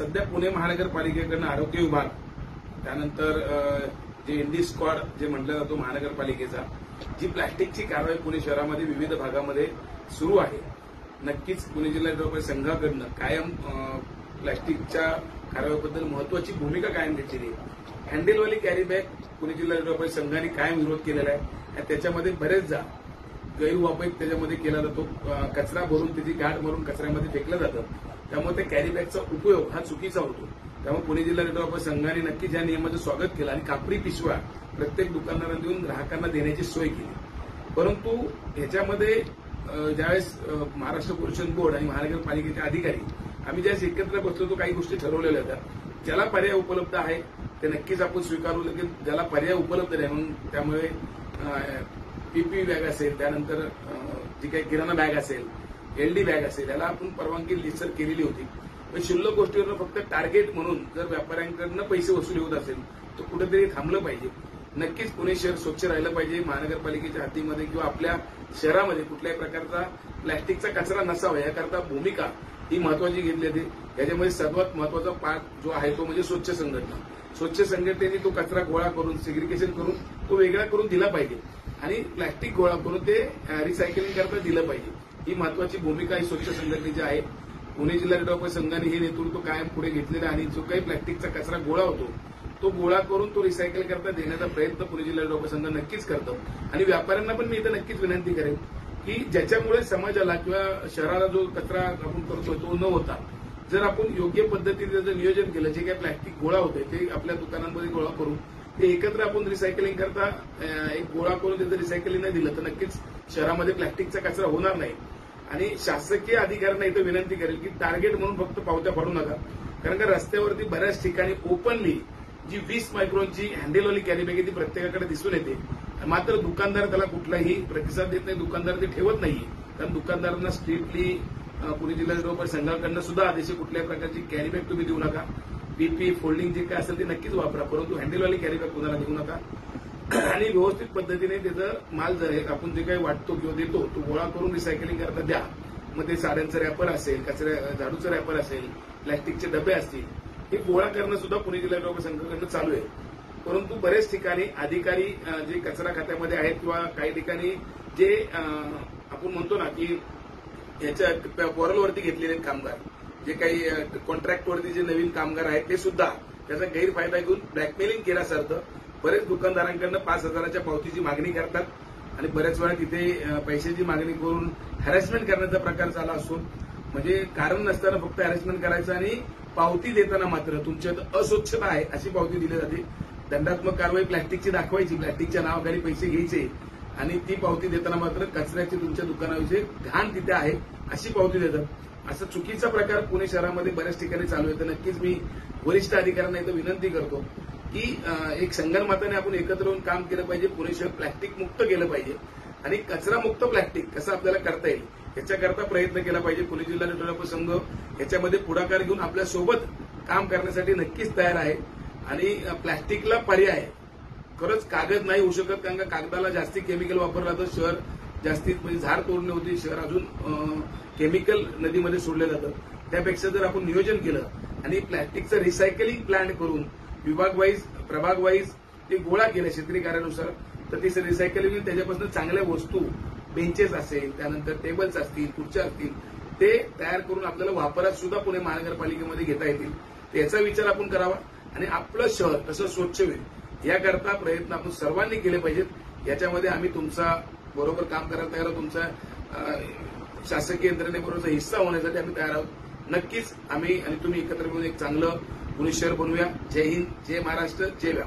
सध्या पुणे महानगरपालिकेकडनं आरोग्य विभाग, त्यानंतर जे इंडी स्क्वॉड जे म्हटलं जातो महानगरपालिकेचा, जी प्लॅस्टिकची कारवाई पुणे शहरामध्ये विविध भागामध्ये सुरू आहे. नक्कीच पुणे जिल्हा डेव्हलपमेंट संघाकडनं कायम प्लॅस्टिकच्या कारवाईबद्दल महत्वाची भूमिका कायम घेतलेली आहे. हँडलवाली कॅरी बॅग पुणे जिल्हा डेव्हलपमेंट संघाने कायम विरोध केलेला आहे आणि त्याच्यामध्ये बरेचदा गैरवापर त्याच्यामध्ये केला जातो. कचरा भरून त्याची गाठ भरून कचऱ्यामध्ये फेकलं जातं, त्यामुळे त्या कॅरी बॅगचा उपयोग हा चुकीचा होतो. त्यामुळे पुणे जिल्हा डेव्हलपमेंट संघाने नक्कीच या नियमाचं स्वागत केलं आणि कापडी पिशव्या प्रत्येक दुकानदारांना देऊन ग्राहकांना देण्याची सोय केली. परंतु ह्याच्यामध्ये ज्यावेळेस महाराष्ट्र पोल्युशन बोर्ड आणि महानगरपालिकेचे अधिकारी आम्ही ज्यावेळेस एकत्र बसलो तो काही गोष्टी ठरवलेल्या होत्या. ज्याला पर्याय उपलब्ध आहे ते नक्कीच आपण स्वीकारू, की ज्याला पर्याय उपलब्ध नाही म्हणून त्यामुळे पीपी बॅग असेल, त्यानंतर जी काही किराणा बॅग असेल, एलडी बॅग असेल, याला आपण परवानगी रिसर केलेली होती. पण क्षुल्लक गोष्टीवर फक्त टार्गेट म्हणून जर व्यापाऱ्यांकडनं पैसे वसुली होत असेल तर कुठेतरी थांबलं पाहिजे. नक्कीच पुणे शहर स्वच्छ राहिलं पाहिजे. महानगरपालिकेच्या हद्दीमध्ये किंवा आपल्या शहरामध्ये कुठल्याही प्रकारचा प्लॅस्टिकचा कचरा नसावा याकरता भूमिका ही महत्वाची घेतली जाते. याच्यामध्ये सर्वात महत्वाचा पार्ट जो आहे तो म्हणजे स्वच्छ संघटना. स्वच्छ संघटनेने तो कचरा गोळा करून सेग्रिगेशन करून तो वेगळा करून दिला पाहिजे आणि प्लॅस्टिक गोळा करून ते रिसायकलिंग करता दिलं पाहिजे. ही महत्वाची भूमिका ही स्वच्छ संघटनेची आहे. पुणे जिल्हा डेव्हलपमेंट संघाने हे नेतृत्व कायम पुढे घेतलेलं आहे आणि जो काही प्लॅस्टिकचा कचरा गोळा होतो तो गोळा करून तो रिसायकल करता देण्याचा प्रयत्न पुणे जिल्हा डेव्हलपमेंट संघ नक्कीच करतो. आणि व्यापाऱ्यांना पण मी इथं नक्कीच विनंती करेन की ज्याच्यामुळे समाजाला किंवा शहराला जो कचरा आपण करतोय तो न होता जर आपण योग्य पद्धतीने त्याचं नियोजन केलं, जे काही प्लॅस्टिक गोळा होते ते आपल्या दुकानांमध्ये गोळा करून ते एकत्र आपण रिसायकलिंग करता एक गोळा करून त्याचं रिसायकलिंग नाही दिलं तर नक्कीच शहरामध्ये प्लॅस्टिकचा कचरा होणार नाही. आणि शासकीय अधिकाऱ्यांना इथं विनंती करेल की टार्गेट म्हणून फक्त पावत्या पाडू नका, कारण का रस्त्यावरती बऱ्याच ठिकाणी ओपनली जी 20 मायक्रॉनची हँडलवाली कॅरी बॅग ती प्रत्येकाकडे दिसून येते. मात्र दुकानदार त्याला कुठलाही प्रतिसाद देत नाही, दुकानदार ते ठेवत नाही. कारण दुकानदारांना स्ट्रिक्टली पुणे जिल्हा डेव्हलपमेंट संघाकडनं सुद्धा आदेश कुठल्याही प्रकारची कॅरी बॅग तुम्ही देऊ नका. पीपी फोल्डिंग जे काय असेल ते नक्कीच वापरा, परंतु हँडलवाली कॅरी बॅग कुणाला देऊ नका. आणि व्यवस्थित पद्धतीने त्याचं माल जर आपण जे काही वाटतो किंवा देतो तो गोळा करून रिसायकलिंग करता द्या. मग ते साड्यांचं रॅपर असेल, झाडूचं रॅपर असेल, प्लॅस्टिकचे डबे असतील, हे गोळा करणं सुद्धा पुणे जिल्हा डेव्हलपमेंट संघाकडनं चालू आहे. परंतु बरेच ठिकाणी अधिकारी जे कचरा खात्यामध्ये आहेत किंवा काही ठिकाणी जे आपण म्हणतो ना की याच्या पॅरोलवरती घेतलेले कामगार, जे काही कॉन्ट्रॅक्टवरती जे नवीन कामगार आहेत ते सुद्धा त्याचा गैरफायदा घेऊन ब्लॅकमेलिंग केल्यासारखं बरेच दुकानदारांकडनं 5,000च्या पावतीची मागणी करतात आणि बऱ्याच वेळा तिथे पैशाची मागणी करून हॅरेसमेंट करण्याचा प्रकार झाला असून म्हणजे कारण नसताना फक्त हॅरेसमेंट करायचं आणि पावती देताना मात्र तुमच्यात अस्वच्छता आहे अशी पावती दिली जाते. दंडात्मक कारवाई प्लॅस्टिकची दाखवायची, प्लॅस्टिकच्या नावाखाली पैसे घ्यायचे आणि ती पावती देताना मात्र कचऱ्याची तुमच्या दुकानाविषयी घाण तिथे आहे अशी पावती देतात. असा चुकीचा प्रकार पुणे शहरामध्ये बऱ्याच ठिकाणी चालू आहे. तर नक्कीच मी वरिष्ठ अधिकाऱ्यांना इथं विनंती करतो की एक संगनमताने आपण एकत्र येऊन काम केलं पाहिजे. पुणे शहर प्लॅस्टिक मुक्त केलं पाहिजे आणि कचरा मुक्त प्लॅस्टिक कसं आपल्याला करता येईल याच्याकरता प्रयत्न केला पाहिजे. पुणे जिल्हा डेव्हलपमेंट संघ याच्यामध्ये पुढाकार घेऊन आपल्यासोबत काम करण्यासाठी नक्कीच तयार आहे. आणि प्लॅस्टिकला पर्याय खरंच कागद नाही होऊ शकत, कारण का कागदाला जास्ती केमिकल वापरला तर शहर जास्ती म्हणजे झाड तोडणे होते, शहर अजून केमिकल नदीमध्ये सोडलं जातं. त्यापेक्षा जर आपण नियोजन केलं आणि प्लॅस्टिकचं रिसायकलिंग प्लांट करून विभाग वाईज प्रभाग वाईज ते गोळा केलं क्षेत्रीय तर ते रिसायकलिंग त्याच्यापासून चांगल्या वस्तू बेंचेस असेल, त्यानंतर टेबल्स असतील, खुर्च्या असतील ते तयार करून आपल्याला वापरात सुद्धा पुणे महानगरपालिकेमध्ये घेता येतील. त्याचा विचार आपण करावा आणि आपलं शहर कसं स्वच्छ होईल याकरता प्रयत्न आपण सर्वांनी केले पाहिजेत. याच्यामध्ये आम्ही तुमचा बरोबर काम करायला तयार आहोत. तुमचा शासकीय यंत्रणेबरोबरचा हिस्सा होण्यासाठी आम्ही तयार आहोत. नक्कीच आम्ही आणि तुम्ही एकत्र मिळून एक चांगलं पुणे शहर बनवूया. जय हिंद, जय महाराष्ट्र, जय व्यापार.